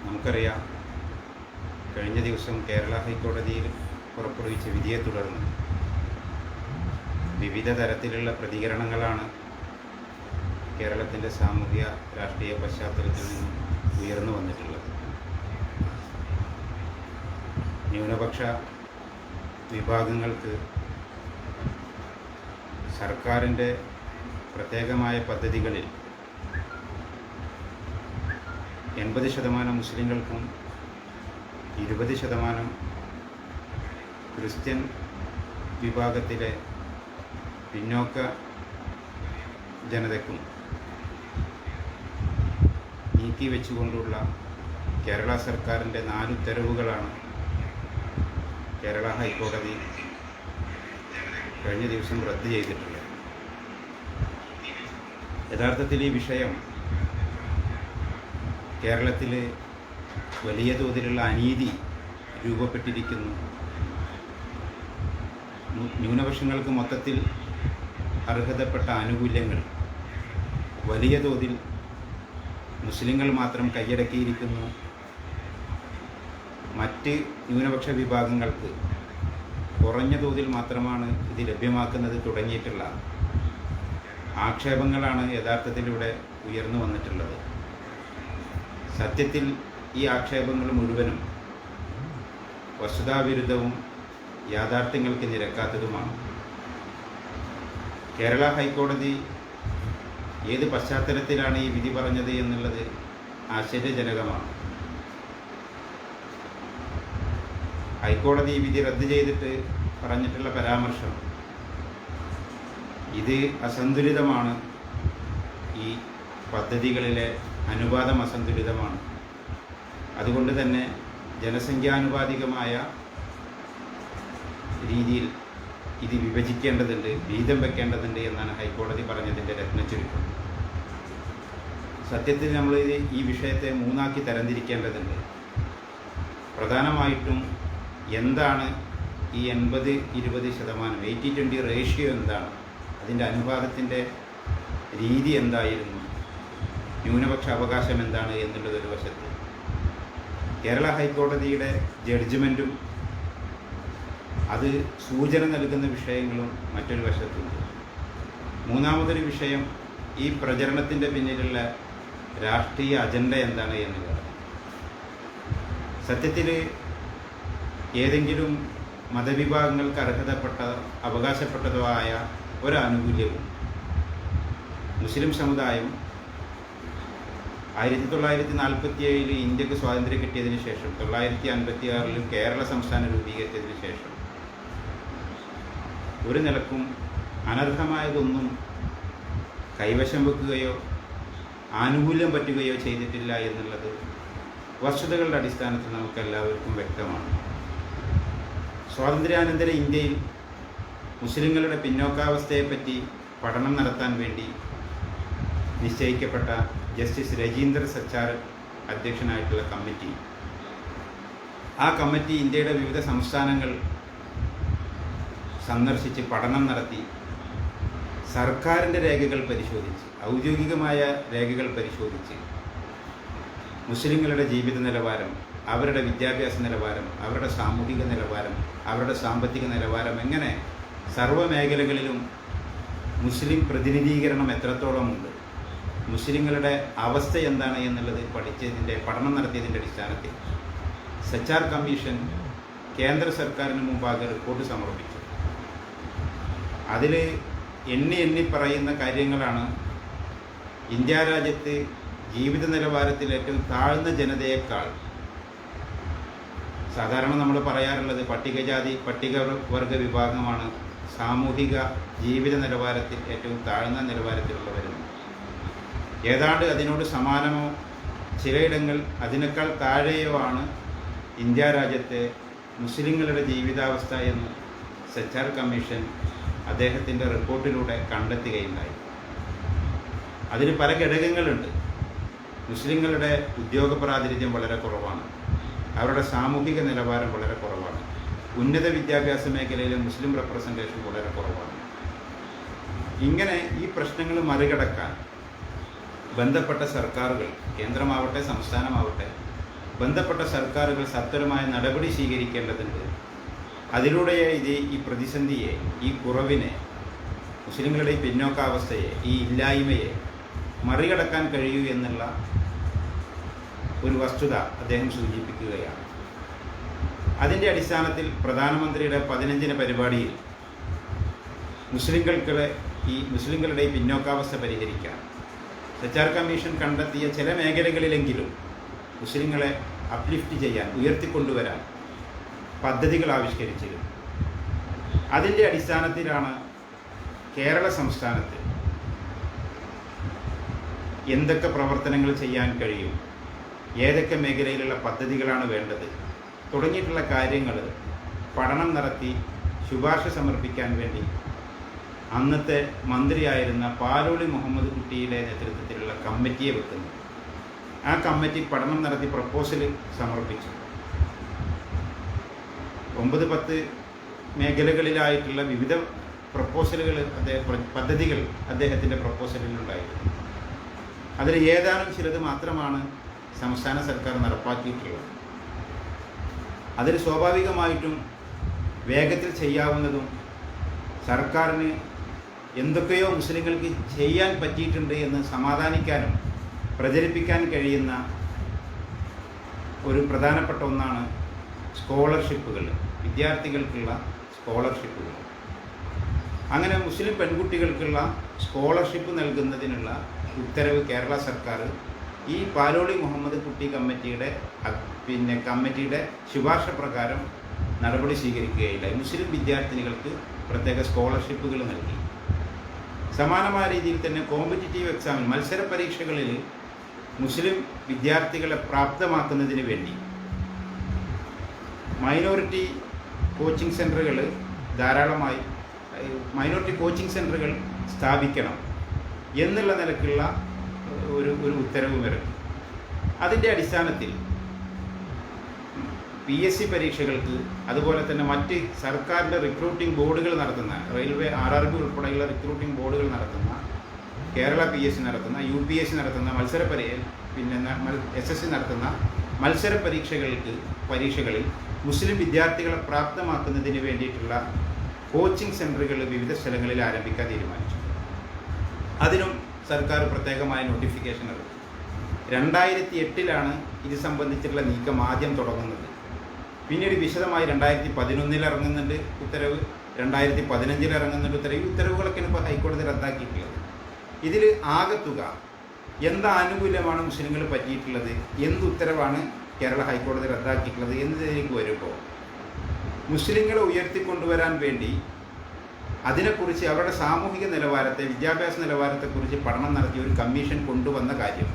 നമുക്കറിയാം, കഴിഞ്ഞ ദിവസം കേരള ഹൈക്കോടതിയിൽ പുറപ്പെടുവിച്ച വിധിയെ തുടർന്ന് വിവിധ തരത്തിലുള്ള പ്രതികരണങ്ങളാണ് കേരളത്തിൻ്റെ സാമൂഹ്യ രാഷ്ട്രീയ പശ്ചാത്തലത്തിൽ നിന്നും ഉയർന്നു വന്നിട്ടുള്ളത്. ന്യൂനപക്ഷ വിഭാഗങ്ങൾക്ക് സർക്കാരിൻ്റെ പ്രത്യേകമായ പദ്ധതികളിൽ 80% മുസ്ലിങ്ങൾക്കും 20% ക്രിസ്ത്യൻ വിഭാഗത്തിലെ പിന്നോക്ക ജനതയ്ക്കും നീക്കിവെച്ചുകൊണ്ടുള്ള കേരള സർക്കാരിൻ്റെ 4 ഉത്തരവുകളാണ് കേരള ഹൈക്കോടതി കഴിഞ്ഞ ദിവസം റദ്ദ് ചെയ്തിട്ടുള്ളത്. യഥാർത്ഥത്തിൽ ഈ വിഷയം കേരളത്തിൽ വലിയ തോതിലുള്ള അനീതി രൂപപ്പെട്ടിരിക്കുന്നു. ന്യൂനപക്ഷങ്ങൾക്ക് മൊത്തത്തിൽ അർഹതപ്പെട്ട ആനുകൂല്യങ്ങൾ വലിയ തോതിൽ മുസ്ലിങ്ങൾ മാത്രം കൈയടക്കിയിരിക്കുന്നു. മറ്റ് ന്യൂനപക്ഷ വിഭാഗങ്ങൾക്ക് കുറഞ്ഞ തോതിൽ മാത്രമാണ് ഇത് ലഭ്യമാക്കുന്നത് തുടങ്ങിയിട്ടുള്ള ആക്ഷേപങ്ങളാണ് യഥാർത്ഥത്തിലൂടെ ഉയർന്നു വന്നിട്ടുള്ളത്. സത്യത്തിൽ ഈ ആക്ഷേപങ്ങൾ മുഴുവനും വസ്തുതാവിരുദ്ധവും യാഥാർത്ഥ്യങ്ങൾക്ക് നിരക്കാത്തതുമാണ്. കേരള ഹൈക്കോടതി ഏത് പശ്ചാത്തലത്തിലാണ് ഈ വിധി പറഞ്ഞത് എന്നുള്ളത് ആശ്ചര്യജനകമാണ്. ഹൈക്കോടതി ഈ വിധി റദ്ദ് ചെയ്തിട്ട് പറഞ്ഞിട്ടുള്ള പരാമർശം, ഇത് അസന്തുലിതമാണ്, ഈ പദ്ധതികളിലെ അനുപാതം അസന്തുലിതമാണ്, അതുകൊണ്ട് തന്നെ ജനസംഖ്യാനുപാതികമായ രീതിയിൽ ഇത് വിഭജിക്കേണ്ടതുണ്ട്, വീതം വെക്കേണ്ടതുണ്ട് എന്നാണ് ഹൈക്കോടതി പറഞ്ഞതിൻ്റെ രത്നച്ചുരുക്കം. സത്യത്തിൽ നമ്മൾ ഈ വിഷയത്തെ 3ആക്കി തരംതിരിക്കേണ്ടതുണ്ട്. പ്രധാനമായിട്ടും എന്താണ് ഈ 80-20%, 80-20 റേഷ്യോ എന്താണ്, അതിൻ്റെ അനുപാതത്തിൻ്റെ രീതി എന്തായിരുന്നു, ന്യൂനപക്ഷ അവകാശം എന്താണ് എന്നുള്ളതൊരു വശത്ത്, കേരള ഹൈക്കോടതിയുടെ ജഡ്ജ്മെൻറ്റും അത് സൂചന നൽകുന്ന വിഷയങ്ങളും മറ്റൊരു വശത്തുണ്ട്. മൂന്നാമതൊരു വിഷയം ഈ പ്രചരണത്തിൻ്റെ പിന്നിലുള്ള രാഷ്ട്രീയ അജണ്ട എന്താണ് എന്നുള്ളതാണ്. സത്യത്തിൽ ഏതെങ്കിലും മതവിഭാഗങ്ങൾക്ക് അർഹതപ്പെട്ട അവകാശപ്പെട്ടതോ ആയ ഒരാനുകൂല്യവും മുസ്ലിം സമുദായം 1947 ഇന്ത്യക്ക് സ്വാതന്ത്ര്യം കിട്ടിയതിന് ശേഷം 1956 കേരള സംസ്ഥാനം രൂപീകരിച്ചതിന് ശേഷം ഒരു നിലക്കും അനർഹമായതൊന്നും കൈവശം വെക്കുകയോ ആനുകൂല്യം പറ്റുകയോ ചെയ്തിട്ടില്ല എന്നുള്ളത് വസ്തുതകളുടെ അടിസ്ഥാനത്തിൽ നമുക്കെല്ലാവർക്കും വ്യക്തമാണ്. സ്വാതന്ത്ര്യാനന്തര ഇന്ത്യയിൽ മുസ്ലിങ്ങളുടെ പിന്നോക്കാവസ്ഥയെപ്പറ്റി പഠനം നടത്താൻ വേണ്ടി നിശ്ചയിക്കപ്പെട്ട ജസ്റ്റിസ് രജീന്ദർ സച്ചാർ അധ്യക്ഷനായിട്ടുള്ള കമ്മിറ്റി, ആ കമ്മിറ്റി ഇന്ത്യയുടെ വിവിധ സംസ്ഥാനങ്ങൾ സന്ദർശിച്ച് പഠനം നടത്തി സർക്കാരിൻ്റെ രേഖകൾ പരിശോധിച്ച്, ഔദ്യോഗികമായ രേഖകൾ പരിശോധിച്ച് മുസ്ലിങ്ങളുടെ ജീവിത നിലവാരം, അവരുടെ വിദ്യാഭ്യാസ നിലവാരം, അവരുടെ സാമൂഹിക നിലവാരം, അവരുടെ സാമ്പത്തിക നിലവാരം, എങ്ങനെ സർവ്വമേഖലകളിലും മുസ്ലിം പ്രതിനിധീകരണം എത്രത്തോളമുണ്ട്, മുസ്ലിങ്ങളുടെ അവസ്ഥ എന്താണ് എന്നുള്ളത് പഠനം നടത്തിയതിൻ്റെ അടിസ്ഥാനത്തിൽ സച്ചാർ കമ്മീഷൻ കേന്ദ്ര സർക്കാരിന് മുമ്പാകെ റിപ്പോർട്ട് സമർപ്പിച്ചു. അതിൽ എണ്ണി പറയുന്ന കാര്യങ്ങളാണ്, ഇന്ത്യ രാജ്യത്ത് ജീവിത നിലവാരത്തിൽ ഏറ്റവും താഴ്ന്ന ജനതയേക്കാൾ, സാധാരണ നമ്മൾ പറയാറുള്ളത് പട്ടികവർഗ വിഭാഗമാണ് സാമൂഹിക ജീവിത നിലവാരത്തിൽ ഏറ്റവും താഴ്ന്ന നിലവാരത്തിലുള്ളവരെന്ന്. ഏതാണ്ട് അതിനോട് സമാനമോ ചിലയിടങ്ങൾ അതിനേക്കാൾ താഴെയോ ആണ് ഇന്ത്യ രാജ്യത്തെ മുസ്ലിങ്ങളുടെ ജീവിതാവസ്ഥ എന്ന് സച്ചാർ കമ്മീഷൻ അദ്ദേഹത്തിൻ്റെ റിപ്പോർട്ടിലൂടെ കണ്ടെത്തുകയുണ്ടായി. അതിന് പല ഘടകങ്ങളുണ്ട്. മുസ്ലിങ്ങളുടെ ഉദ്യോഗ പ്രാതിനിധ്യം വളരെ കുറവാണ്, അവരുടെ സാമൂഹിക നിലവാരം വളരെ കുറവാണ്, ഉന്നത വിദ്യാഭ്യാസ മേഖലയിലെ മുസ്ലിം റെപ്രസെൻറ്റേഷൻ വളരെ കുറവാണ്. ഇങ്ങനെ ഈ പ്രശ്നങ്ങൾ മറികടക്കാൻ ബന്ധപ്പെട്ട സർക്കാരുകൾ, കേന്ദ്രമാവട്ടെ സംസ്ഥാനമാവട്ടെ, ബന്ധപ്പെട്ട സർക്കാരുകൾ സത്വരമായ നടപടി സ്വീകരിക്കേണ്ടതുണ്ട്. അതിലൂടെ ഈ പ്രതിസന്ധിയെ, ഈ കുറവിനെ, മുസ്ലിങ്ങളുടെ ഈ പിന്നോക്കാവസ്ഥയെ, ഈ ഇല്ലായ്മയെ മറികടക്കാൻ കഴിയൂ എന്നുള്ള ഒരു വസ്തുത അദ്ദേഹം സൂചിപ്പിക്കുകയാണ്. അതിൻ്റെ അടിസ്ഥാനത്തിൽ പ്രധാനമന്ത്രിയുടെ 15 പരിപാടിയിൽ മുസ്ലിങ്ങളുടെ ഈ പിന്നോക്കാവസ്ഥ പരിഹരിക്കാൻ സച്ചാർ കമ്മീഷൻ കണ്ടെത്തിയ ചില മേഖലകളിലെങ്കിലും മുസ്ലിങ്ങളെ അപ്ലിഫ്റ്റ് ചെയ്യാൻ, ഉയർത്തിക്കൊണ്ടുവരാൻ പദ്ധതികൾ ആവിഷ്കരിച്ചിരുന്നു. അതിൻ്റെ അടിസ്ഥാനത്തിലാണ് കേരള സംസ്ഥാനത്ത് എന്തൊക്കെ പ്രവർത്തനങ്ങൾ ചെയ്യാൻ കഴിയും, ഏതൊക്കെ മേഖലയിലുള്ള പദ്ധതികളാണ് വേണ്ടത് തുടങ്ങിയിട്ടുള്ള കാര്യങ്ങൾ പഠനം നടത്തി ശുപാർശ സമർപ്പിക്കാൻ വേണ്ടി അന്നത്തെ മന്ത്രിയായിരുന്ന പാലോളി മുഹമ്മദ് കുട്ടിയുടെ നേതൃത്വത്തിലുള്ള കമ്മിറ്റിയെ വെക്കുന്നു. ആ കമ്മിറ്റി പഠനം നടത്തി പ്രപ്പോസൽ സമർപ്പിച്ചു. 9-10 മേഖലകളിലായിട്ടുള്ള വിവിധ പ്രപ്പോസലുകൾ, പദ്ധതികൾ അദ്ദേഹത്തിൻ്റെ പ്രപ്പോസലിലുണ്ടായിരുന്നു. അതിൽ ഏതാനും ചിലത് മാത്രമാണ് സംസ്ഥാന സർക്കാർ നടപ്പാക്കിയിട്ടുള്ളത്. അതിൽ സ്വാഭാവികമായിട്ടും വേഗത്തിൽ ചെയ്യാവുന്നതും സർക്കാരിന് എന്തൊക്കെയോ മുസ്ലിങ്ങൾക്ക് ചെയ്യാൻ പറ്റിയിട്ടുണ്ട് എന്ന് സമാധാനിക്കാനും പ്രചരിപ്പിക്കാൻ കഴിയുന്ന ഒരു പ്രധാനപ്പെട്ട ഒന്നാണ് സ്കോളർഷിപ്പുകൾ, വിദ്യാർത്ഥികൾക്കുള്ള സ്കോളർഷിപ്പുകൾ. അങ്ങനെ മുസ്ലിം പെൺകുട്ടികൾക്കുള്ള സ്കോളർഷിപ്പ് നൽകുന്നതിനുള്ള ഉത്തരവ് കേരള സർക്കാർ ഈ പാലോളി മുഹമ്മദ് കുട്ടി കമ്മിറ്റിയുടെ ശുപാർശ പ്രകാരം നടപടി സ്വീകരിക്കുകയില്ല. മുസ്ലിം വിദ്യാർത്ഥിനികൾക്ക് പ്രത്യേക സ്കോളർഷിപ്പുകൾ നൽകി. സമാനമായ രീതിയിൽ തന്നെ കോമ്പറ്റിറ്റീവ് എക്സാമിൽ, മത്സര പരീക്ഷകളിൽ മുസ്ലിം വിദ്യാർത്ഥികളെ പ്രാപ്തമാക്കുന്നതിന് വേണ്ടി മൈനോറിറ്റി കോച്ചിങ് സെൻ്ററുകൾ ധാരാളമായി, മൈനോറിറ്റി കോച്ചിങ് സെൻ്ററുകൾ സ്ഥാപിക്കണം എന്നുള്ള നിലക്കുള്ള ഒരു ഉത്തരവ് ഇറക്കി. അതിൻ്റെ അടിസ്ഥാനത്തിൽ PSC പരീക്ഷകൾക്ക്, അതുപോലെ തന്നെ മറ്റ് സർക്കാരിൻ്റെ റിക്രൂട്ടിംഗ് ബോർഡുകൾ നടത്തുന്ന, റെയിൽവേ, RRB ഉൾപ്പെടെയുള്ള റിക്രൂട്ടിംഗ് ബോർഡുകൾ നടത്തുന്ന, കേരള PSC നടത്തുന്ന, UPSC നടത്തുന്ന SSC നടത്തുന്ന മത്സര പരീക്ഷകളിൽ മുസ്ലിം വിദ്യാർത്ഥികളെ പ്രാപ്തമാക്കുന്നതിന് വേണ്ടിയിട്ടുള്ള കോച്ചിങ് സെൻ്ററുകൾ വിവിധ സ്ഥലങ്ങളിൽ ആരംഭിക്കാൻ തീരുമാനിച്ചു. അതിനും സർക്കാർ പ്രത്യേകമായ നോട്ടിഫിക്കേഷൻ ഇറക്കി. 2008 ഇത് സംബന്ധിച്ചിട്ടുള്ള നീക്കം ആദ്യം തുടങ്ങുന്നത്. പിന്നീട് വിശദമായി 2011 ഇറങ്ങുന്നുണ്ട് ഉത്തരവ്, 2015 ഇറങ്ങുന്നുണ്ട് ഉത്തരവ്. ഈ ഉത്തരവുകളൊക്കെയാണ് ഇപ്പോൾ ഹൈക്കോടതി റദ്ദാക്കിയിട്ടുള്ളത്. ഇതിൽ ആകത്തുക എന്താനുകൂല്യമാണ് മുസ്ലിങ്ങൾ പറ്റിയിട്ടുള്ളത്, എന്ത് ഉത്തരവാണ് കേരള ഹൈക്കോടതി റദ്ദാക്കിയിട്ടുള്ളത് എന്നതിലേക്ക് വരുമ്പോൾ, മുസ്ലിങ്ങളെ ഉയർത്തിക്കൊണ്ടുവരാൻ വേണ്ടി അതിനെക്കുറിച്ച് അവരുടെ സാമൂഹിക നിലവാരത്തെ, വിദ്യാഭ്യാസ നിലവാരത്തെക്കുറിച്ച് പഠനം നടത്തിയ ഒരു കമ്മീഷൻ കൊണ്ടുവന്ന കാര്യം,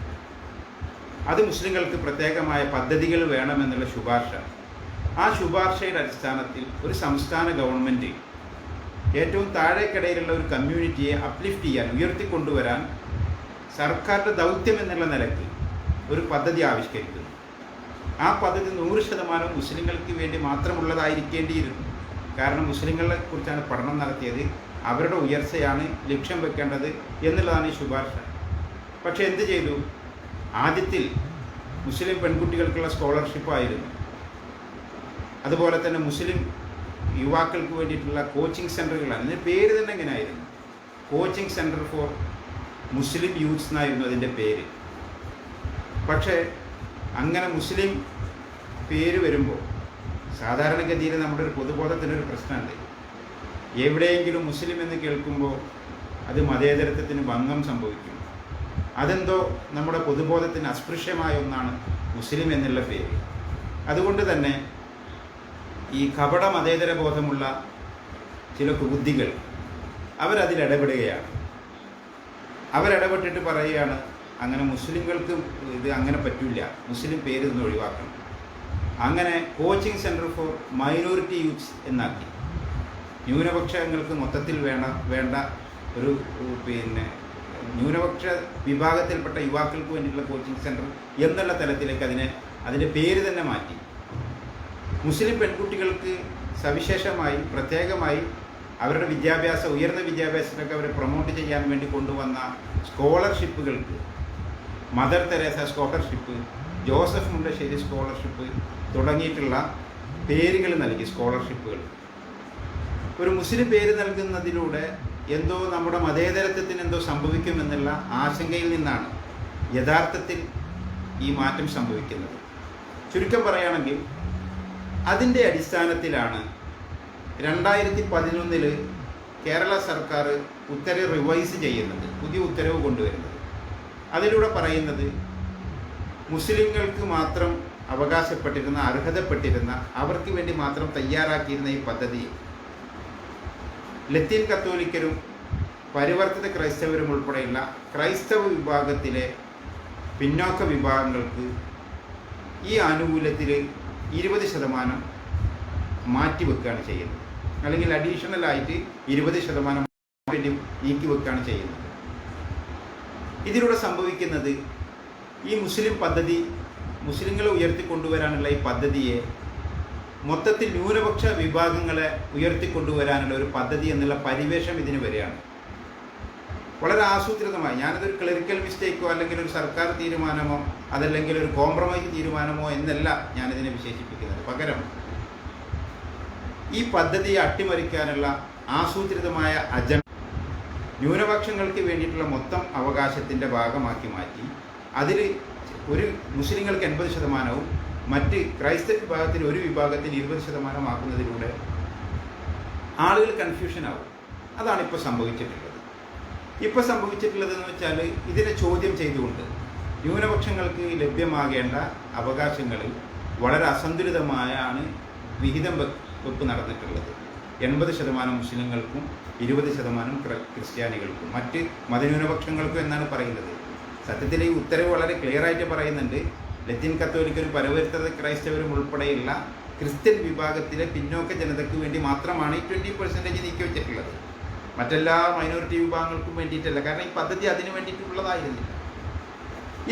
അത് മുസ്ലിങ്ങൾക്ക് പ്രത്യേകമായ പദ്ധതികൾ വേണമെന്നുള്ള ശുപാർശ. ആ ശുപാർശയുടെ അടിസ്ഥാനത്തിൽ ഒരു സംസ്ഥാന ഗവൺമെൻറ് ഏറ്റവും താഴേക്കിടയിലുള്ള ഒരു കമ്മ്യൂണിറ്റിയെ അപ്ലിഫ്റ്റ് ചെയ്യാൻ, ഉയർത്തിക്കൊണ്ടുവരാൻ സർക്കാരിൻ്റെ ദൗത്യം എന്നുള്ള നിലയ്ക്ക് ഒരു പദ്ധതി ആവിഷ്കരിക്കുന്നു. ആ പദ്ധതി 100% മുസ്ലിങ്ങൾക്ക് വേണ്ടി മാത്രമുള്ളതായിരിക്കേണ്ടിയിരുന്നു. കാരണം മുസ്ലിങ്ങളെ കുറിച്ചാണ് പഠനം നടത്തിയത്, അവരുടെ ഉയർച്ചയാണ് ലക്ഷ്യം വെക്കേണ്ടത് എന്നുള്ളതാണ് ഈ ശുപാർശ. പക്ഷേ എന്ത് ചെയ്തു? ആദ്യത്തിൽ മുസ്ലിം പെൺകുട്ടികൾക്കുള്ള സ്കോളർഷിപ്പായിരുന്നു. അതുപോലെ തന്നെ മുസ്ലിം യുവാക്കൾക്ക് വേണ്ടിയിട്ടുള്ള കോച്ചിങ് സെൻ്ററുകളാണ്. ഇതിൻ്റെ പേര് തന്നെ എങ്ങനെയായിരുന്നു? Coaching centre for Muslim youths എന്നായിരുന്നു അതിൻ്റെ പേര്. പക്ഷേ അങ്ങനെ മുസ്ലിം പേര് വരുമ്പോൾ സാധാരണഗതിയിൽ നമ്മുടെ ഒരു പൊതുബോധത്തിനൊരു പ്രശ്നമുണ്ട്. എവിടെയെങ്കിലും മുസ്ലിം എന്ന് കേൾക്കുമ്പോൾ അത് മതേതരത്വത്തിന് ഭംഗം സംഭവിക്കും. അതെന്തോ നമ്മുടെ പൊതുബോധത്തിന് അസ്പൃശ്യമായ ഒന്നാണ് മുസ്ലിം എന്നുള്ള പേര്. അതുകൊണ്ട് തന്നെ ഈ കപട മതേതര ബോധമുള്ള ചില കുബുദ്ധികൾ അവരതിലിടപെടുകയാണ്. അവരിടപെട്ടിട്ട് പറയുകയാണ്, അങ്ങനെ മുസ്ലിങ്ങൾക്ക് ഇത് അങ്ങനെ പറ്റില്ല, മുസ്ലിം പേര് നിന്ന് ഒഴിവാക്കണം. അങ്ങനെ coaching centre for minority youths എന്നാക്കി. ന്യൂനപക്ഷങ്ങൾക്ക് മൊത്തത്തിൽ വേണ്ട ഒരു ന്യൂനപക്ഷ വിഭാഗത്തിൽപ്പെട്ട യുവാക്കൾക്ക് വേണ്ടിയിട്ടുള്ള കോച്ചിങ് സെൻറ്റർ എന്നുള്ള തലത്തിലേക്ക് അതിൻ്റെ പേര് തന്നെ മാറ്റി. മുസ്ലിം പെൺകുട്ടികൾക്ക് സവിശേഷമായി, പ്രത്യേകമായി അവരുടെ ഉയർന്ന വിദ്യാഭ്യാസത്തിനൊക്കെ അവരെ പ്രൊമോട്ട് ചെയ്യാൻ വേണ്ടി കൊണ്ടുവന്ന സ്കോളർഷിപ്പുകൾക്ക് Mother Teresa scholarship, Joseph Mundassery scholarship തുടങ്ങിയിട്ടുള്ള പേരുകൾ നൽകി സ്കോളർഷിപ്പുകൾ. ഒരു മുസ്ലിം പേര് നൽകുന്നതിലൂടെ എന്തോ നമ്മുടെ മതേതരത്വത്തിന് എന്തോ സംഭവിക്കുമെന്നുള്ള ആശങ്കയിൽ നിന്നാണ് യഥാർത്ഥത്തിൽ ഈ മാറ്റം സംഭവിക്കുന്നത്. ചുരുക്കം പറയുകയാണെങ്കിൽ അതിൻ്റെ അടിസ്ഥാനത്തിലാണ് 2011 കേരള സർക്കാർ ഉത്തരവ് റിവൈസ് ചെയ്യുന്നത്, പുതിയ ഉത്തരവ് കൊണ്ടുവരുന്നത്. അതിലൂടെ പറയുന്നത് മുസ്ലിങ്ങൾക്ക് മാത്രം അവകാശപ്പെട്ടിരുന്ന, അർഹതപ്പെട്ടിരുന്ന, അവർക്ക് വേണ്ടി മാത്രം തയ്യാറാക്കിയിരുന്ന ഈ പദ്ധതി ലത്തീൻ കത്തോലിക്കരും പരിവർത്തിത ക്രൈസ്തവരും ഉൾപ്പെടെയുള്ള ക്രൈസ്തവ വിഭാഗത്തിലെ പിന്നോക്ക വിഭാഗങ്ങൾക്ക് ഈ ആനുകൂല്യത്തിൽ 20% മാറ്റിവെക്കുകയാണ് ചെയ്യുന്നത്. അല്ലെങ്കിൽ അഡീഷണലായിട്ട് 20% വേണ്ടി നീക്കി വെക്കുകയാണ് ചെയ്യുന്നത്. ഇതിലൂടെ സംഭവിക്കുന്നത് ഈ മുസ്ലിം പദ്ധതി, മുസ്ലിങ്ങളെ ഉയർത്തിക്കൊണ്ടുവരാനുള്ള ഈ പദ്ധതിയെ മൊത്തത്തിൽ ന്യൂനപക്ഷ വിഭാഗങ്ങളെ ഉയർത്തിക്കൊണ്ടുവരാനുള്ള ഒരു പദ്ധതി എന്നുള്ള പരിവേഷം ഇതിന് വരികയാണ്. വളരെ ആസൂത്രിതമായി, ഞാനതൊരു ക്ലറിക്കൽ മിസ്റ്റേക്കോ അല്ലെങ്കിൽ ഒരു സർക്കാർ തീരുമാനമോ അതല്ലെങ്കിൽ ഒരു കോംപ്രമൈസ് തീരുമാനമോ എന്നല്ല ഞാനിതിനെ വിശേഷിപ്പിക്കുന്നത്. പകരം ഈ പദ്ധതിയെ അട്ടിമറിക്കാനുള്ള ആസൂത്രിതമായ അജണ്ട ന്യൂനപക്ഷങ്ങൾക്ക് വേണ്ടിയിട്ടുള്ള മൊത്തം അവകാശത്തിൻ്റെ ഭാഗമാക്കി മാറ്റി അതിൽ ഒരു മുസ്ലിങ്ങൾക്ക് 80%വും മറ്റ് ക്രൈസ്തവ വിഭാഗത്തിൽ ഒരു വിഭാഗത്തിൽ 20% ആക്കുന്നതിലൂടെ ആളുകൾ കൺഫ്യൂഷനാവും. അതാണ് ഇപ്പോൾ സംഭവിച്ചിട്ടുള്ളത്. ഇപ്പോൾ സംഭവിച്ചിട്ടുള്ളതെന്ന് വെച്ചാൽ ഇതിനെ ചോദ്യം ചെയ്തുകൊണ്ട് ന്യൂനപക്ഷങ്ങൾക്ക് ലഭ്യമാകേണ്ട അവകാശങ്ങൾ വളരെ അസന്തുലിതമായാണ് വിഹിതം വെപ്പ് നടന്നിട്ടുള്ളത്. 80% മുസ്ലിങ്ങൾക്കും 20% ക്രിസ്ത്യാനികൾക്കും മറ്റ് മതന്യൂനപക്ഷങ്ങൾക്കും എന്നാണ് പറയുന്നത്. സത്യത്തിൽ ഈ ഉത്തരവ് വളരെ ക്ലിയറായിട്ട് പറയുന്നുണ്ട്. ലത്തീൻ കത്തോലിക്കരും പരിവർത്തിത ക്രൈസ്തവരും ഉൾപ്പെടെയുള്ള ക്രിസ്ത്യൻ വിഭാഗത്തിലെ പിന്നോക്ക ജനതയ്ക്ക് വേണ്ടി മാത്രമാണ് ഈ 20% നീക്കി വെച്ചിട്ടുള്ളത്. മറ്റെല്ലാ മൈനോറിറ്റി വിഭാഗങ്ങൾക്കും വേണ്ടിയിട്ടല്ല. കാരണം ഈ പദ്ധതി അതിന് വേണ്ടിയിട്ടുള്ളതായിരുന്നില്ല.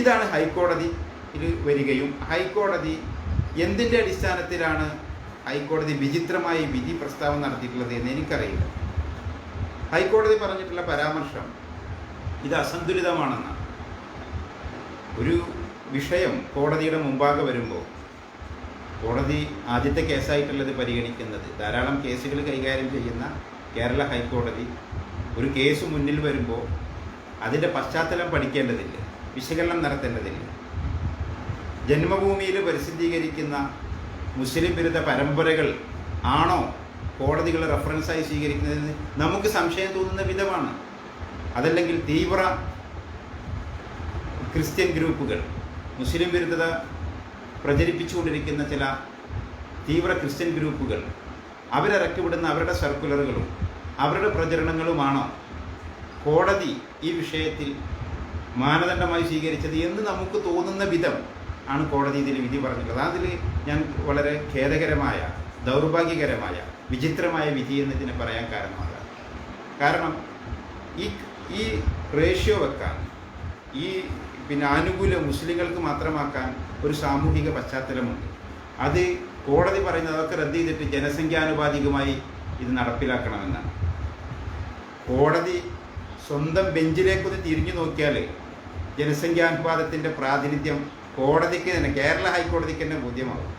ഇതാണ് ഹൈക്കോടതിയിൽ വരികയും ഹൈക്കോടതി എന്തിൻ്റെ അടിസ്ഥാനത്തിലാണ് ഹൈക്കോടതി വിചിത്രമായി വിധി പ്രസ്താവന നടത്തിയിട്ടുള്ളത് എന്ന് എനിക്കറിയില്ല. ഹൈക്കോടതി പറഞ്ഞിട്ടുള്ള പരാമർശം ഇത് അസന്തുലിതമാണെന്നാണ്. ഒരു വിഷയം കോടതിയുടെ മുമ്പാകെ വരുമ്പോൾ കോടതി ആദ്യത്തെ കേസായിട്ടുള്ളത് പരിഗണിക്കുന്നത്, ധാരാളം കേസുകൾ കൈകാര്യം ചെയ്യുന്ന കേരള ഹൈക്കോടതി ഒരു കേസ് മുന്നിൽ വരുമ്പോൾ അതിൻ്റെ പശ്ചാത്തലം പഠിക്കേണ്ടതില്ല, വിശകലനം നടത്തേണ്ടതില്ല. ജന്മഭൂമിയിൽ പ്രസിദ്ധീകരിക്കുന്ന മുസ്ലിം വിരുദ്ധ പരമ്പരകൾ ആണോ കോടതികൾ റെഫറൻസായി സ്വീകരിക്കുന്നതെന്ന് നമുക്ക് സംശയം തോന്നുന്ന വിധമാണ്. അതല്ലെങ്കിൽ തീവ്ര ക്രിസ്ത്യൻ ഗ്രൂപ്പുകൾ, മുസ്ലിം വിരുദ്ധത പ്രചരിപ്പിച്ചുകൊണ്ടിരിക്കുന്ന ചില തീവ്ര ക്രിസ്ത്യൻ ഗ്രൂപ്പുകൾ, അവരിറക്കിവിടുന്ന അവരുടെ സർക്കുലറുകളും അവരുടെ പ്രചരണങ്ങളുമാണോ കോടതി ഈ വിഷയത്തിൽ മാനദണ്ഡമായി സ്വീകരിച്ചത് എന്ന് നമുക്ക് തോന്നുന്ന വിധം ആണ് കോടതി ഇതിൽ വിധി പറഞ്ഞിട്ടുള്ളത്. അതിൽ ഞാൻ വളരെ ഖേദകരമായ, ദൗർഭാഗ്യകരമായ, വിചിത്രമായ വിധി എന്നതിനെ പറയാൻ കാരണം ഈ റേഷ്യോ വെക്കാൻ, ഈ ആനുകൂല്യം മുസ്ലിങ്ങൾക്ക് മാത്രമാക്കാൻ ഒരു സാമൂഹിക പശ്ചാത്തലമുണ്ട്. അത് കോടതി പറയുന്നത് അതൊക്കെ റദ്ദ് ചെയ്തിട്ട് ജനസംഖ്യാനുപാതികമായി ഇത് നടപ്പിലാക്കണമെന്നാണ്. കോടതി സ്വന്തം ബെഞ്ചിലേക്കൊന്ന് തിരിഞ്ഞു നോക്കിയാൽ ജനസംഖ്യാനുപാതത്തിൻ്റെ പ്രാതിനിധ്യം കോടതിക്ക് തന്നെ, കേരള ഹൈക്കോടതിക്ക് തന്നെ ബോധ്യമാകും.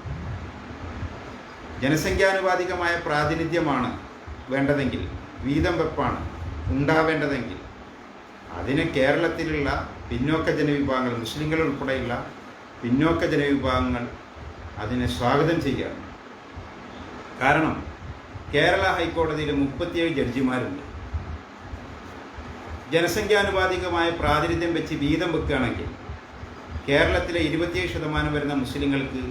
ജനസംഖ്യാനുപാതികമായ പ്രാതിനിധ്യമാണ് വേണ്ടതെങ്കിൽ, വീതം വെപ്പാണ് ഉണ്ടാവേണ്ടതെങ്കിൽ അതിന് കേരളത്തിലുള്ള പിന്നോക്ക ജനവിഭാഗങ്ങൾ, മുസ്ലിങ്ങൾ ഉൾപ്പെടെയുള്ള പിന്നോക്ക ജനവിഭാഗങ്ങൾ അതിനെ സ്വാഗതം ചെയ്യുകയാണ്. കാരണം കേരള ഹൈക്കോടതിയിൽ 37 ജഡ്ജിമാരുണ്ട്. ജനസംഖ്യാനുപാതികമായ പ്രാതിനിധ്യം വെച്ച് വീതം വെക്കുകയാണെങ്കിൽ കേരളത്തിലെ 27% വരുന്ന മുസ്ലിങ്ങൾക്ക്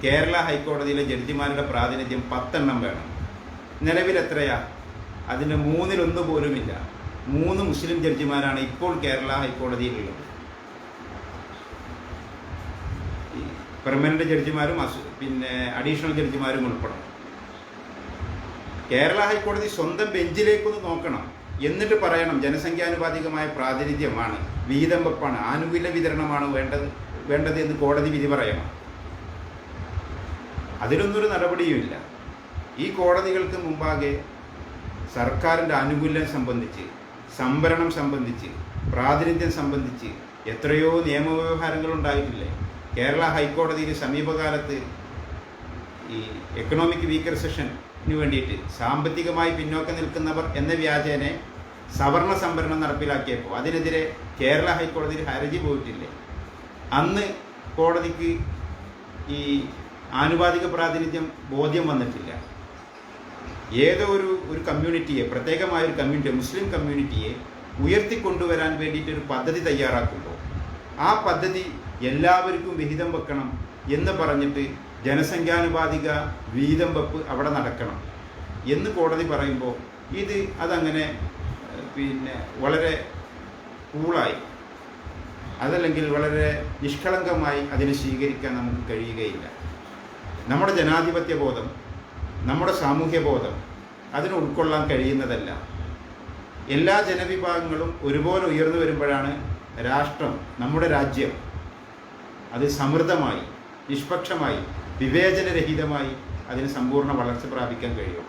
കേരള ഹൈക്കോടതിയിലെ ജഡ്ജിമാരുടെ പ്രാതിനിധ്യം 10 വേണം. നിലവിലെത്രയാ? അതിൻ്റെ 1/3 പോലുമില്ല. 3 മുസ്ലിം ജഡ്ജിമാരാണ് ഇപ്പോൾ കേരള ഹൈക്കോടതിയിലുള്ളത്. പെർമനന്റ് ജഡ്ജിമാരും അഡീഷണൽ ജഡ്ജിമാരും ഉൾപ്പെടെ. കേരള ഹൈക്കോടതി സ്വന്തം ബെഞ്ചിലേക്കൊന്ന് നോക്കണം, എന്നിട്ട് പറയണം ജനസംഖ്യാനുപാതികമായ പ്രാതിനിധ്യമാണ്, വീതം വെപ്പാണ്, ആനുകൂല്യ വിതരണമാണ് വേണ്ടത് എന്ന് കോടതി വിധി പറയണം. അതിലൊന്നൊരു നടപടിയുമില്ല. ഈ കോടതികൾക്ക് മുമ്പാകെ സർക്കാരിൻ്റെ ആനുകൂല്യം സംബന്ധിച്ച്, സംവരണം സംബന്ധിച്ച്, പ്രാതിനിധ്യം സംബന്ധിച്ച് എത്രയോ നിയമവ്യവഹാരങ്ങൾ ഉണ്ടായിട്ടില്ലേ? കേരള ഹൈക്കോടതിയിൽ സമീപകാലത്ത് ഈ എക്കണോമിക് വീക്കർ സെഷന് വേണ്ടിയിട്ട് സാമ്പത്തികമായി പിന്നോക്കം നിൽക്കുന്നവർ എന്ന വ്യാജേനെ സവർണ സംവരണം നടപ്പിലാക്കിയപ്പോൾ അതിനെതിരെ കേരള ഹൈക്കോടതിയിൽ ഹർജി പോയിട്ടില്ലേ? അന്ന് കോടതിക്ക് ഈ ആനുപാതിക പ്രാതിനിധ്യം ബോധ്യം വന്നിട്ടില്ല. ഏതോ ഒരു കമ്മ്യൂണിറ്റിയെ, പ്രത്യേകമായൊരു കമ്മ്യൂണിറ്റി, മുസ്ലിം കമ്മ്യൂണിറ്റിയെ ഉയർത്തിക്കൊണ്ടുവരാൻ വേണ്ടിയിട്ടൊരു പദ്ധതി തയ്യാറാക്കുമ്പോൾ ആ പദ്ധതി എല്ലാവർക്കും വിഹിതം വെക്കണം എന്ന് പറഞ്ഞിട്ട് ജനസംഖ്യാനുപാതിക വീതം വെപ്പ് അവിടെ നടക്കണം എന്ന് കോടതി പറയുമ്പോൾ അതങ്ങനെ വളരെ കൂളായി, അതല്ലെങ്കിൽ വളരെ നിഷ്കളങ്കമായി അതിനെ സ്വീകരിക്കാൻ നമുക്ക് കഴിയുകയില്ല. നമ്മുടെ ജനാധിപത്യ ബോധം, നമ്മുടെ സാമൂഹ്യ ബോധം അതിന് ഉൾക്കൊള്ളാൻ കഴിയുന്നതല്ല. എല്ലാ ജനവിഭാഗങ്ങളും ഒരുപോലെ ഉയർന്നു വരുമ്പോഴാണ് രാഷ്ട്രം, നമ്മുടെ രാജ്യം അത് സമൃദ്ധമായി, നിഷ്പക്ഷമായി, വിവേചനരഹിതമായി അതിന് സമ്പൂർണ്ണ വളർച്ച പ്രാപിക്കാൻ കഴിയും.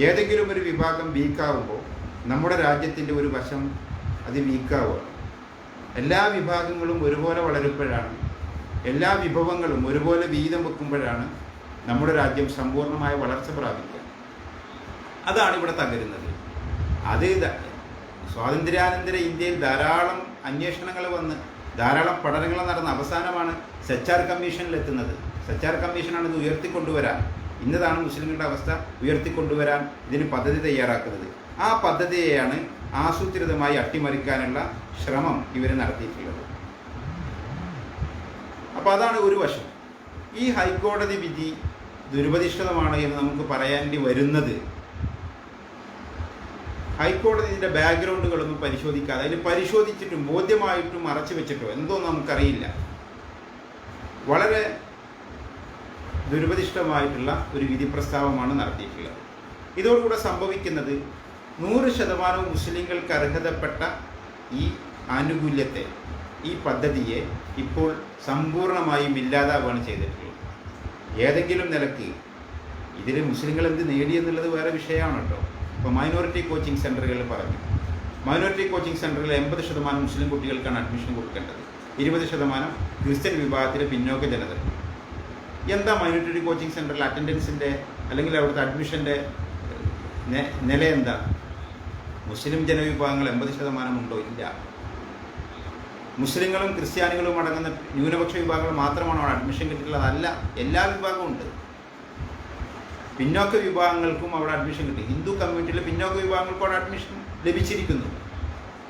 ഏതെങ്കിലും ഒരു വിഭാഗം വീക്കാവുമ്പോൾ നമ്മുടെ രാജ്യത്തിൻ്റെ ഒരു വശം അത് വീക്കാവുകയാണ്. എല്ലാ വിഭാഗങ്ങളും ഒരുപോലെ വളരുമ്പോഴാണ്, എല്ലാ വിഭവങ്ങളും ഒരുപോലെ വീതം വെക്കുമ്പോഴാണ് നമ്മുടെ രാജ്യം സമ്പൂർണ്ണമായ വളർച്ച പ്രാപിക്കുക. അതാണ് ഇവിടെ തകരുന്നത്. അത് സ്വാതന്ത്ര്യാനന്തര ഇന്ത്യയിൽ ധാരാളം അന്വേഷണങ്ങൾ വന്ന് ധാരാളം പഠനങ്ങൾ നടന്ന അവസാനമാണ് സച്ചാർ കമ്മീഷനിലെത്തുന്നത്. സച്ചാർ കമ്മീഷനാണ് ഇത് ഉയർത്തിക്കൊണ്ടുവരാൻ, ഇന്നതാണ് മുസ്ലിങ്ങളുടെ അവസ്ഥ, ഉയർത്തിക്കൊണ്ടുവരാൻ ഇതിന് പദ്ധതി തയ്യാറാക്കുന്നത്. ആ പദ്ധതിയെയാണ് ആസൂത്രിതമായി അട്ടിമറിക്കാനുള്ള ശ്രമം ഇവർ നടത്തിയിട്ടുള്ളത്. അപ്പോൾ അതാണ് ഒരു വശം. ഈ ഹൈക്കോടതി വിധി ദുരുപദിഷ്ടമാണ് എന്ന് നമുക്ക് പറയേണ്ടി വരുന്നത് ഹൈക്കോടതി ഇതിൻ്റെ ബാക്ക്ഗ്രൗണ്ടുകളൊന്നും പരിശോധിക്കാതെ, അതിന് പരിശോധിച്ചിട്ടും ബോധ്യമായിട്ടും മറച്ചു വെച്ചിട്ടോ എന്തോ നമുക്കറിയില്ല, വളരെ ദുരുപദിഷ്ടമായിട്ടുള്ള ഒരു വിധി പ്രസ്താവമാണ് നടത്തിയിട്ടുള്ളത്. ഇതോടുകൂടെ സംഭവിക്കുന്നത് 100% മുസ്ലിങ്ങൾക്ക് അർഹതപ്പെട്ട ഈ ആനുകൂല്യത്തെ, ഈ പദ്ധതിയെ ഇപ്പോൾ സമ്പൂർണ്ണമായും ഇല്ലാതാവുകയാണ് ചെയ്തിട്ടുള്ളത്. ഏതെങ്കിലും നിലക്ക് ഇതിൽ മുസ്ലിങ്ങൾ എന്ത് നേടിയെന്നുള്ളത് വേറെ വിഷയമാണ് കേട്ടോ. ഇപ്പോൾ മൈനോറിറ്റി കോച്ചിങ് സെൻ്ററുകളിൽ പറഞ്ഞു, മൈനോറിറ്റി കോച്ചിങ് സെൻ്ററിൽ 80% മുസ്ലിം കുട്ടികൾക്കാണ് അഡ്മിഷൻ കൊടുക്കേണ്ടത്, 20% ക്രിസ്ത്യൻ വിഭാഗത്തിലെ പിന്നോക്ക ജനത. എന്താ മൈനോറിറ്റി കോച്ചിങ് സെൻ്ററിൽ അറ്റൻഡൻസിൻ്റെ അല്ലെങ്കിൽ അവിടുത്തെ അഡ്മിഷൻ്റെ നില എന്താ? മുസ്ലിം ജനവിഭാഗങ്ങൾ 80% ഉണ്ടോ? ഇല്ല. മുസ്ലിങ്ങളും ക്രിസ്ത്യാനികളും അടങ്ങുന്ന ന്യൂനപക്ഷ വിഭാഗങ്ങൾ മാത്രമാണോ അവിടെ അഡ്മിഷൻ കിട്ടിയിട്ടുള്ളത്? അല്ല, എല്ലാ വിഭാഗവും ഉണ്ട്. പിന്നോക്ക വിഭാഗങ്ങൾക്കും അവിടെ അഡ്മിഷൻ കിട്ടി. ഹിന്ദു കമ്മ്യൂണിറ്റിയിലെ പിന്നോക്ക വിഭാഗങ്ങൾക്കും അവിടെ അഡ്മിഷൻ ലഭിച്ചിരിക്കുന്നു.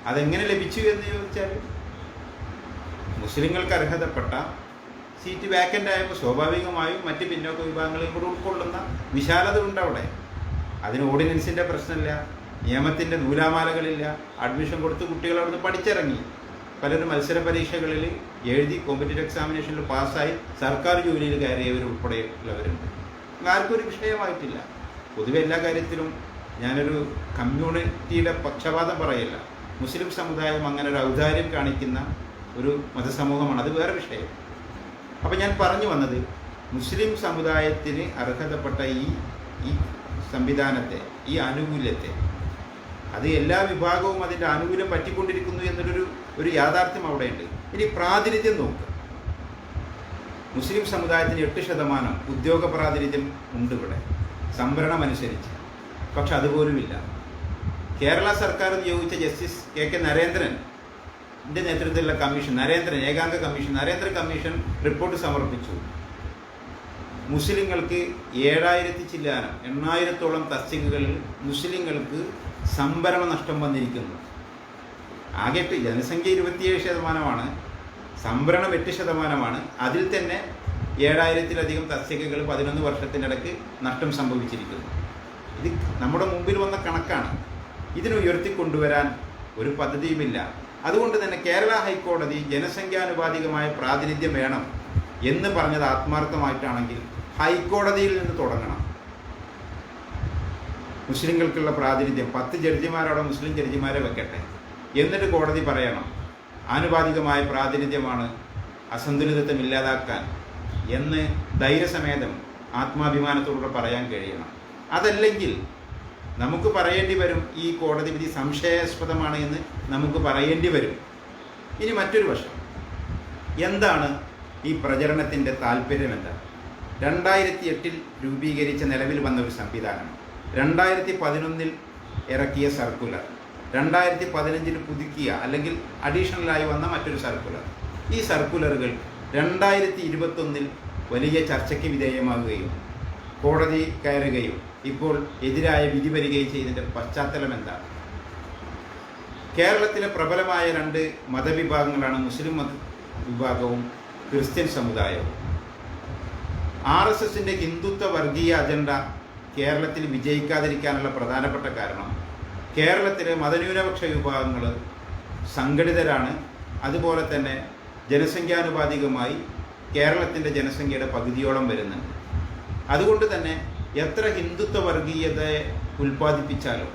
അതെങ്ങനെ ലഭിച്ചു എന്ന് ചോദിച്ചാൽ, മുസ്ലിങ്ങൾക്ക് അർഹതപ്പെട്ട സീറ്റ് വാക്കൻ്റ് ആയപ്പോൾ സ്വാഭാവികമായും മറ്റ് പിന്നോക്ക വിഭാഗങ്ങളെയും കൂടെ ഉൾക്കൊള്ളുന്ന വിശാലത ഉണ്ട് അവിടെ. അതിന് ഓർഡിനൻസിൻ്റെ പ്രശ്നമില്ല, നിയമത്തിൻ്റെ നൂലാമാലകളില്ല. അഡ്മിഷൻ കൊടുത്ത് കുട്ടികൾ അവിടുന്ന് പഠിച്ചിറങ്ങി. പലരും മത്സര പരീക്ഷകളിൽ എഴുതി കോമ്പറ്റീവ് എക്സാമിനേഷനിൽ പാസ്സായി സർക്കാർ ജോലിയിൽ കയറിയവർ ഉൾപ്പെടെയുള്ളവരുണ്ട്. ആർക്കും ഒരു വിഷയമായിട്ടില്ല. പൊതുവെ എല്ലാ കാര്യത്തിലും ഞാനൊരു കമ്മ്യൂണിറ്റിയുടെ പക്ഷപാതം പറയില്ല. മുസ്ലിം സമുദായം അങ്ങനെ ഒരു ഔദാര്യം കാണിക്കുന്ന ഒരു മതസമൂഹമാണ്, അത് വേറെ വിഷയം. അപ്പം ഞാൻ പറഞ്ഞു വന്നത്, മുസ്ലിം സമുദായത്തിന് അർഹതപ്പെട്ട ഈ സംവിധാനത്തെ, ഈ ആനുകൂല്യത്തെ, അത് എല്ലാ വിഭാഗവും അതിൻ്റെ ആനുകൂല്യം പറ്റിക്കൊണ്ടിരിക്കുന്നു എന്നൊരു യാഥാർത്ഥ്യം അവിടെയുണ്ട്. ഇനി പ്രാതിനിധ്യം നോക്കുക. മുസ്ലിം സമുദായത്തിന് 8% ഉദ്യോഗ പ്രാതിനിധ്യം ഉണ്ട് ഇവിടെ, സംവരണം അനുസരിച്ച്. പക്ഷെ അതുപോലുമില്ല. കേരള സർക്കാർ നിയോഗിച്ച ജസ്റ്റിസ് കെ നരേന്ദ്രൻ്റെ നേതൃത്വത്തിലുള്ള കമ്മീഷൻ, ഏകാംഗ കമ്മീഷൻ, നരേന്ദ്ര കമ്മീഷൻ റിപ്പോർട്ട് സമർപ്പിച്ചു. മുസ്ലിങ്ങൾക്ക് 8,000 തസ്തികകളിൽ മുസ്ലിങ്ങൾക്ക് സംവരണ നഷ്ടം വന്നിരിക്കുന്നു. ആകെ ജനസംഖ്യ 27%, സംവരണം 8%. അതിൽ തന്നെ 7,000-ലധികം തസ്തികകൾ 11 വർഷത്തിനിടയ്ക്ക് നഷ്ടം സംഭവിച്ചിരിക്കുന്നു. ഇത് നമ്മുടെ മുമ്പിൽ വന്ന കണക്കാണ്. ഇതിനെ ഉയർത്തിക്കൊണ്ടുവരാൻ ഒരു പദ്ധതിയുമില്ല. അതുകൊണ്ട് തന്നെ കേരള ഹൈക്കോടതി ജനസംഖ്യാനുപാതികമായ പ്രാതിനിധ്യം വേണം എന്ന് പറഞ്ഞത് ആത്മാർത്ഥമായിട്ടാണെങ്കിൽ ഹൈക്കോടതിയിൽ നിന്ന് തുടങ്ങണം. മുസ്ലിങ്ങൾക്കുള്ള പ്രാതിനിധ്യം 10 ജഡ്ജിമാരവിടെ മുസ്ലിം ജഡ്ജിമാരെ വെക്കട്ടെ. എന്നിട്ട് കോടതി പറയണം ആനുപാതികമായ പ്രാതിനിധ്യമാണ് അസന്തുലിതത്വം ഇല്ലാതാക്കാൻ എന്ന് ധൈര്യസമേതം ആത്മാഭിമാനത്തോടുകൂടെ പറയാൻ കഴിയണം. അതല്ലെങ്കിൽ നമുക്ക് പറയേണ്ടി വരും ഈ കോടതി വിധി സംശയാസ്പദമാണ് എന്ന് നമുക്ക് പറയേണ്ടി വരും. ഇനി മറ്റൊരു വശം, എന്താണ് ഈ പ്രചരണത്തിൻ്റെ താല്പര്യം? എന്താ? 2008 രൂപീകരിച്ച നിലവിൽ വന്ന ഒരു സംവിധാനം, 2011 ഇറക്കിയ സർക്കുലർ, 2015 പുതുക്കിയ അല്ലെങ്കിൽ അഡീഷണലായി വന്ന മറ്റൊരു സർക്കുലർ. ഈ സർക്കുലറുകൾ 2021 വലിയ ചർച്ചയ്ക്ക് വിധേയമാകുകയും കോടതി കയറുകയും ഇപ്പോൾ എതിരായ വിധി വരികയും ചെയ്തതിൻ്റെ പശ്ചാത്തലം എന്താണ്? കേരളത്തിലെ പ്രബലമായ 2 മതവിഭാഗങ്ങളാണ് മുസ്ലിം വിഭാഗവും ക്രിസ്ത്യൻ സമുദായവും. RSSന്റെ ഹിന്ദുത്വ വർഗീയ അജണ്ട കേരളത്തിൽ വിജയിക്കാതിരിക്കാനുള്ള പ്രധാനപ്പെട്ട കാരണം കേരളത്തിലെ മതന്യൂനപക്ഷ വിഭാഗങ്ങൾ സംഘടിതരാണ്. അതുപോലെ തന്നെ ജനസംഖ്യാനുപാതികമായി കേരളത്തിൻ്റെ ജനസംഖ്യയുടെ പകുതിയോളം വരുന്നുണ്ട്. അതുകൊണ്ട് തന്നെ എത്ര ഹിന്ദുത്വ വർഗീയതയെ ഉൽപ്പാദിപ്പിച്ചാലും,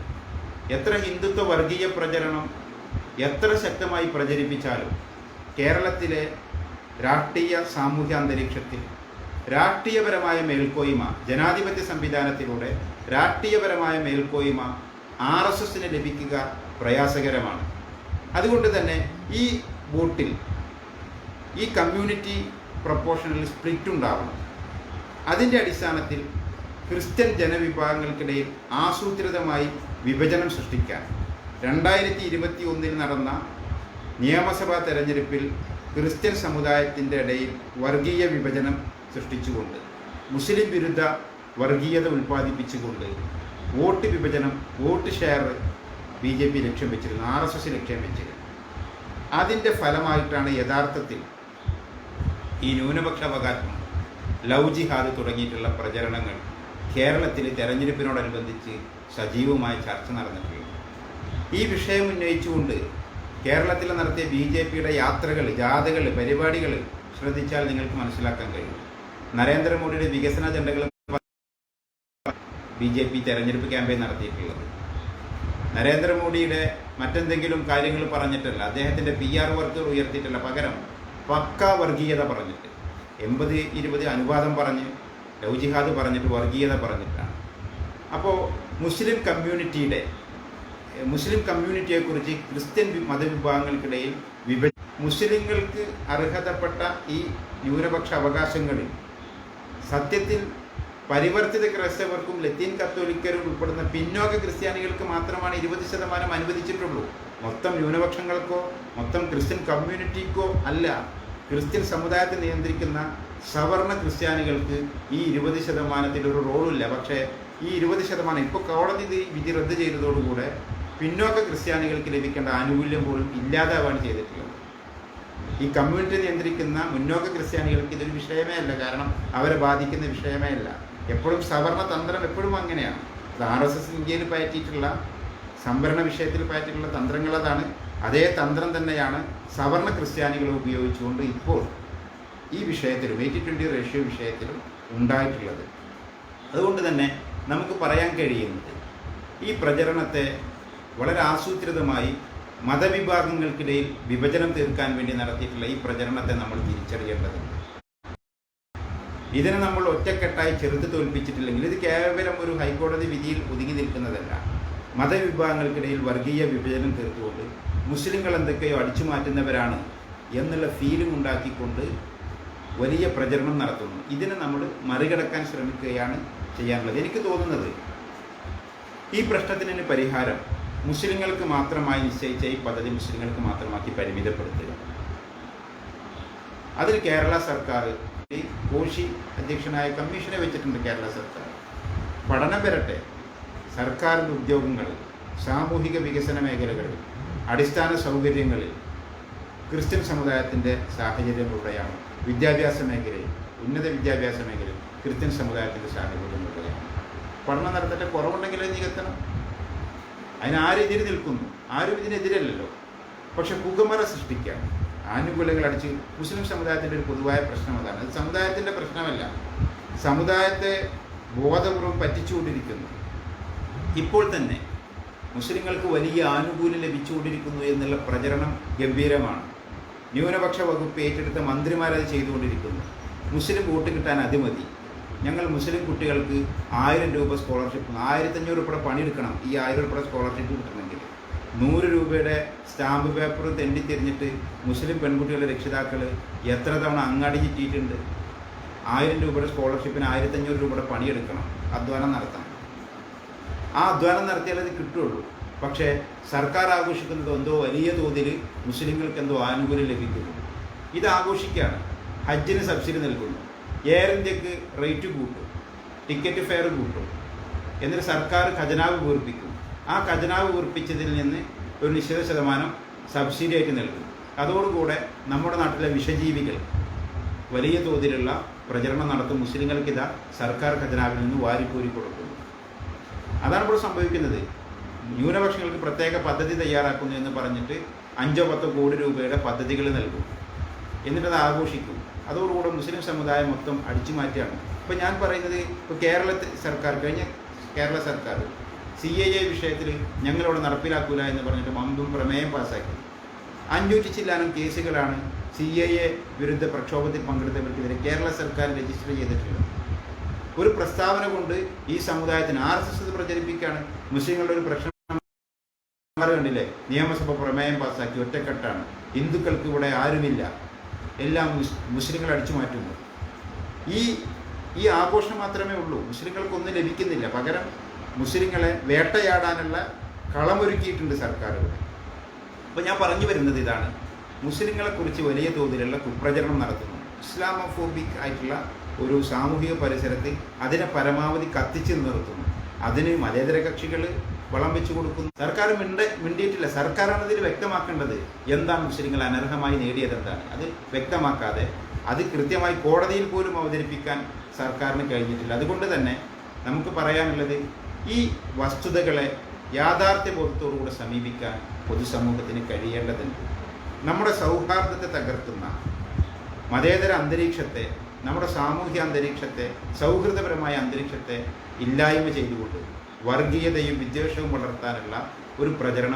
എത്ര ഹിന്ദുത്വ വർഗീയ പ്രചരണം എത്ര ശക്തമായി പ്രചരിപ്പിച്ചാലും കേരളത്തിലെ രാഷ്ട്രീയ സാമൂഹ്യ അന്തരീക്ഷത്തിൽ രാഷ്ട്രീയപരമായ മേൽക്കോയ്മ, ജനാധിപത്യ സംവിധാനത്തിലൂടെ രാഷ്ട്രീയപരമായ മേൽക്കോയ്മ RSSന് ലഭിക്കുക പ്രയാസകരമാണ്. അതുകൊണ്ട് തന്നെ ഈ വോട്ടിൽ ഈ കമ്മ്യൂണിറ്റി പ്രൊപ്പോർഷണൽ സ്പ്ലിറ്റ് ഉണ്ടാവണം. അതിൻ്റെ അടിസ്ഥാനത്തിൽ ക്രിസ്ത്യൻ ജനവിഭാഗങ്ങൾക്കിടയിൽ ആസൂത്രിതമായി വിഭജനം സൃഷ്ടിക്കാൻ 2021 നടന്ന നിയമസഭാ തെരഞ്ഞെടുപ്പിൽ ക്രിസ്ത്യൻ സമുദായത്തിൻ്റെ ഇടയിൽ വർഗീയ വിഭജനം സൃഷ്ടിച്ചുകൊണ്ട്, മുസ്ലിം വിരുദ്ധ വർഗീയത ഉൽപ്പാദിപ്പിച്ചുകൊണ്ട് വോട്ട് വിഭജനം, വോട്ട് ഷെയർ BJP ലക്ഷ്യം വെച്ചിരുന്നു, RSS ലക്ഷ്യം വെച്ചിരുന്നു. അതിൻ്റെ ഫലമായിട്ടാണ് യഥാർത്ഥത്തിൽ ഈ ന്യൂനപക്ഷ അവകാശം, ലവ് ജിഹാദ് തുടങ്ങിയിട്ടുള്ള പ്രചരണങ്ങൾ കേരളത്തിൽ തെരഞ്ഞെടുപ്പിനോടനുബന്ധിച്ച് സജീവമായി ചർച്ച നടന്നിട്ടുള്ളത്. ഈ വിഷയം ഉന്നയിച്ചുകൊണ്ട് കേരളത്തിൽ നടത്തിയ BJPയുടെ യാത്രകൾ, ജാഥകൾ, പരിപാടികൾ ശ്രദ്ധിച്ചാൽ നിങ്ങൾക്ക് മനസ്സിലാക്കാൻ കഴിയും. നരേന്ദ്രമോദിയുടെ വികസന അജണ്ടകൾ BJP തെരഞ്ഞെടുപ്പ് ക്യാമ്പയിൻ നടത്തിയിട്ടുള്ളത്. നരേന്ദ്രമോദിയുടെ മറ്റെന്തെങ്കിലും കാര്യങ്ങൾ പറഞ്ഞിട്ടല്ല, അദ്ദേഹത്തിൻ്റെ PR വർക്ക് ഉയർത്തിയിട്ടല്ല, പകരം പക്കാ വർഗീയത പറഞ്ഞിട്ട് 80-20 അനുവാദം പറഞ്ഞ് ലവ് ജിഹാദ് പറഞ്ഞിട്ട് വർഗീയത പറഞ്ഞിട്ടാണ്. അപ്പോൾ മുസ്ലിം കമ്മ്യൂണിറ്റിയെക്കുറിച്ച് ക്രിസ്ത്യൻ മതവിഭാഗങ്ങൾക്കിടയിൽ മുസ്ലിങ്ങൾക്ക് അർഹതപ്പെട്ട ഈ ന്യൂനപക്ഷ അവകാശങ്ങളിൽ സത്യത്തിൽ പരിവർത്തിത ക്രൈസ്തവർക്കും ലത്തീൻ കത്തോലിക്കരും ഉൾപ്പെടുന്ന പിന്നോക്ക ക്രിസ്ത്യാനികൾക്ക് മാത്രമാണ് 20% അനുവദിച്ചിട്ടുള്ളൂ. മൊത്തം ന്യൂനപക്ഷങ്ങൾക്കോ മൊത്തം ക്രിസ്ത്യൻ കമ്മ്യൂണിറ്റിക്കോ അല്ല. ക്രിസ്ത്യൻ സമുദായത്തെ നിയന്ത്രിക്കുന്ന സവർണ ക്രിസ്ത്യാനികൾക്ക് ഈ 20% ഒരു റോളില്ല. പക്ഷേ ഈ 20% ഇപ്പോൾ കോടതി വിധി റദ്ദ് ചെയ്തതോടുകൂടെ പിന്നോക്ക ക്രിസ്ത്യാനികൾക്ക് ലഭിക്കേണ്ട ആനുകൂല്യം പോലും ഇല്ലാതാവാണ് ചെയ്തിട്ടുള്ളത്. ഈ കമ്മ്യൂണിറ്റി നിയന്ത്രിക്കുന്ന മുന്നോക്ക ക്രിസ്ത്യാനികൾക്ക് ഇതൊരു വിഷയമേ അല്ല, കാരണം അവരെ ബാധിക്കുന്ന വിഷയമേ അല്ല. എപ്പോഴും സവർണ തന്ത്രം എപ്പോഴും അങ്ങനെയാണ്. അത് RSS ഇന്ത്യയിൽ പയറ്റിയിട്ടുള്ള സംവരണ വിഷയത്തിൽ പയറ്റിയിട്ടുള്ള തന്ത്രങ്ങൾ അതാണ്. അതേ തന്ത്രം തന്നെയാണ് സവർണ ക്രിസ്ത്യാനികളെ ഉപയോഗിച്ചുകൊണ്ട് ഇപ്പോൾ ഈ വിഷയത്തിലും 80-20 റേഷ്യോ വിഷയത്തിലും ഉണ്ടായിട്ടുള്ളത്. അതുകൊണ്ട് തന്നെ നമുക്ക് പറയാൻ കഴിയുന്നത് ഈ പ്രചരണത്തെ വളരെ ആസൂത്രിതമായി മതവിഭാഗങ്ങൾക്കിടയിൽ വിഭജനം തീർക്കാൻ വേണ്ടി നടത്തിയിട്ടുള്ള ഈ പ്രചരണത്തെ നമ്മൾ തിരിച്ചറിയേണ്ടതുണ്ട്. ഇതിനെ നമ്മൾ ഒറ്റക്കെട്ടായി ചെറുത്ത് തോൽപ്പിച്ചിട്ടില്ലെങ്കിൽ ഇത് കേവലം ഒരു ഹൈക്കോടതി വിധിയിൽ ഒതുങ്ങി നിൽക്കുന്നതല്ല. മതവിഭാഗങ്ങൾക്കിടയിൽ വർഗീയ വിഭജനം തീർത്തുകൊണ്ട് മുസ്ലിങ്ങൾ എന്തൊക്കെയോ അടിച്ചു മാറ്റുന്നവരാണ് എന്നുള്ള ഫീലിംഗ് ഉണ്ടാക്കിക്കൊണ്ട് വലിയ പ്രചരണം നടത്തുന്നു. ഇതിനെ നമ്മൾ മറികടക്കാൻ ശ്രമിക്കുകയാണ് ചെയ്യാനുള്ളത്. എനിക്ക് തോന്നുന്നത് ഈ പ്രശ്നത്തിന് പരിഹാരം മുസ്ലിങ്ങൾക്ക് മാത്രമായി നിശ്ചയിച്ച ഈ പദ്ധതി മുസ്ലിങ്ങൾക്ക് മാത്രമാക്കി പരിമിതപ്പെടുത്തുക. അതിൽ കേരള സർക്കാർ കോശി അധ്യക്ഷനായ കമ്മീഷനെ വെച്ചിട്ടുണ്ട്. കേരള സർക്കാർ പഠനം വരട്ടെ. സർക്കാരിൻ്റെ ഉദ്യോഗങ്ങൾ, സാമൂഹിക വികസന മേഖലകളിൽ, അടിസ്ഥാന സൗകര്യങ്ങളിൽ ക്രിസ്ത്യൻ സമുദായത്തിൻ്റെ സാഹചര്യങ്ങളുടെയാണ്. വിദ്യാഭ്യാസ മേഖലയിൽ, ഉന്നത വിദ്യാഭ്യാസ മേഖലയിൽ ക്രിസ്ത്യൻ സമുദായത്തിൻ്റെ സാഹചര്യങ്ങളുടെയാണ്. പഠനം നടത്തട്ടെ, കുറവുണ്ടെങ്കിലേ നികത്തണം. അതിനാരും എതിര് നിൽക്കുന്നു, ആരും ഇതിനെതിരല്ലല്ലോ. പക്ഷെ പുകമറ സൃഷ്ടിക്കാൻ, ആനുകൂല്യങ്ങൾ അടിച്ച് മുസ്ലിം സമുദായത്തിൻ്റെ ഒരു പൊതുവായ പ്രശ്നം അതാണ്. അത് സമുദായത്തിൻ്റെ പ്രശ്നമല്ല, സമുദായത്തെ ബോധപൂർവ്വം പറ്റിച്ചുകൊണ്ടിരിക്കുന്നു. ഇപ്പോൾ തന്നെ മുസ്ലിങ്ങൾക്ക് വലിയ ആനുകൂല്യം ലഭിച്ചുകൊണ്ടിരിക്കുന്നു എന്നുള്ള പ്രചരണം ഗംഭീരമാണ്. ന്യൂനപക്ഷ വകുപ്പ് ഏറ്റെടുത്ത മന്ത്രിമാരത് ചെയ്തുകൊണ്ടിരിക്കുന്നു. മുസ്ലിം വോട്ട് കിട്ടാൻ അത് മതി, ഞങ്ങൾ മുസ്ലിം കുട്ടികൾക്ക് 1000 രൂപ സ്കോളർഷിപ്പ്, 1500 രൂപ പണിയെടുക്കണം ഈ 1000 രൂപ സ്കോളർഷിപ്പ് കിട്ടണമെങ്കിൽ. 100 രൂപയുടെ സ്റ്റാമ്പ് പേപ്പർ തെണ്ടിത്തിരിഞ്ഞിട്ട് മുസ്ലിം പെൺകുട്ടികളുടെ രക്ഷിതാക്കൾ എത്ര തവണ അങ്ങാടി ചുറ്റിയിട്ടുണ്ട്. 1000 രൂപയുടെ സ്കോളർഷിപ്പിന് 1500 രൂപയുടെ പണിയെടുക്കണം, അധ്വാനം നടത്തണം. ആ അധ്വാനം നടത്തിയാൽ അത് കിട്ടുള്ളൂ. പക്ഷേ സർക്കാർ ആഘോഷിക്കുന്നത് എന്തോ വലിയ തോതിൽ മുസ്ലിങ്ങൾക്ക് എന്തോ ആനുകൂല്യം ലഭിക്കുന്നു. ഇത് ആഘോഷിക്കുകയാണ്. ഹജ്ജിന് സബ്സിഡി നൽകുന്നു, എയർ ഇന്ത്യക്ക് റേറ്റ് കൂട്ടും, ടിക്കറ്റ് ഫെയർ കൂട്ടും, എന്നിട്ട് സർക്കാർ ഖജനാവ് വീർപ്പിക്കും. ആ ഖജനാവ് വീർപ്പിച്ചതിൽ നിന്ന് ഒരു നിശ്ചിത ശതമാനം സബ്സിഡി ആയിട്ട് നൽകും. അതോടുകൂടെ നമ്മുടെ നാട്ടിലെ വിഷജീവികൾ വലിയ തോതിലുള്ള പ്രചരണം നടത്തും. മുസ്ലിങ്ങൾക്കിതാ സർക്കാർ ഖജനാവിൽ നിന്ന് വാരിക്കോരി കൊടുക്കുന്നു. അതാണ് ഇപ്പോൾ സംഭവിക്കുന്നത്. ന്യൂനപക്ഷങ്ങൾക്ക് പ്രത്യേക പദ്ധതി തയ്യാറാക്കുന്നു എന്ന് പറഞ്ഞിട്ട് 5-10 കോടി രൂപയുടെ പദ്ധതികൾ നൽകും. എന്നിട്ടത് ആഘോഷിക്കും. അതോടുകൂടെ മുസ്ലിം സമുദായം മൊത്തം അടിച്ചു മാറ്റുകയാണ്. ഇപ്പോൾ ഞാൻ പറയുന്നത്, ഇപ്പോൾ കേരള സർക്കാർ CAA വിഷയത്തിൽ ഞങ്ങളിവിടെ നടപ്പിലാക്കൂല എന്ന് പറഞ്ഞിട്ട് മുമ്പും പ്രമേയം പാസ്സാക്കി. 500 ചില്ലാനം കേസുകളാണ് CAA വിരുദ്ധ പ്രക്ഷോഭത്തിൽ പങ്കെടുത്തവർക്കെതിരെ കേരള സർക്കാർ രജിസ്റ്റർ ചെയ്തിട്ടുള്ളത്. ഒരു പ്രസ്താവന കൊണ്ട് ഈ സമുദായത്തിന് RSS പ്രചരിപ്പിക്കുകയാണ്. മുസ്ലിങ്ങളുടെ ഒരു പ്രശ്നം കണ്ടില്ലേ, നിയമസഭ പ്രമേയം പാസ്സാക്കി, ഒറ്റക്കെട്ടാണ്, ഹിന്ദുക്കൾക്ക് ഇവിടെ ആരുമില്ല, എല്ലാം മുസ്ലിങ്ങൾ അടിച്ചു മാറ്റുന്നു. ഈ ആഘോഷം മാത്രമേ ഉള്ളൂ. മുസ്ലിങ്ങൾക്കൊന്നും ലഭിക്കുന്നില്ല. പകരം മുസ്ലിങ്ങളെ വേട്ടയാടാനുള്ള കളമൊരുക്കിയിട്ടുണ്ട് സർക്കാരുകൾ. അപ്പോൾ ഞാൻ പറഞ്ഞു വരുന്നത് ഇതാണ്, മുസ്ലിങ്ങളെക്കുറിച്ച് വലിയ തോതിലുള്ള കുപ്രചരണം നടത്തുന്നു. ഇസ്ലാമോഫോബിക് ആയിട്ടുള്ള ഒരു സാമൂഹിക പരിസരത്തിൽ അതിനെ പരമാവധി കത്തിച്ച് നിർത്തുന്നു. അതിന് മതേതര കക്ഷികൾ വളം വെച്ച് കൊടുക്കുന്നു. സർക്കാർ മിണ്ടിയിട്ടില്ല. സർക്കാരാണ് ഇതിൽ വ്യക്തമാക്കേണ്ടത് എന്താണ് മുസ്ലിങ്ങൾ അനർഹമായി നേടിയത് എന്താണ്. അത് വ്യക്തമാക്കാതെ അത് കൃത്യമായി കോടതിയിൽ പോലും അവതരിപ്പിക്കാൻ സർക്കാരിന് കഴിഞ്ഞിട്ടില്ല. അതുകൊണ്ട് തന്നെ നമുക്ക് പറയാനുള്ളത്, ഈ വസ്തുതകളെ യാഥാർത്ഥ്യബോധത്തോടുകൂടെ സമീപിക്കാൻ പൊതുസമൂഹത്തിന് കഴിയേണ്ടതുണ്ട്. നമ്മുടെ സൗഹാർദ്ദത്തെ തകർക്കുന്ന മതേതര അന്തരീക്ഷത്തെ, നമ്മുടെ സാമൂഹ്യ അന്തരീക്ഷത്തെ, സൗഹൃദപരമായ അന്തരീക്ഷത്തെ ഇല്ലായ്മ ചെയ്തുകൊണ്ട് വർഗീയതയും വിദ്വേഷവും വളർത്താനുള്ള ഒരു പ്രചരണം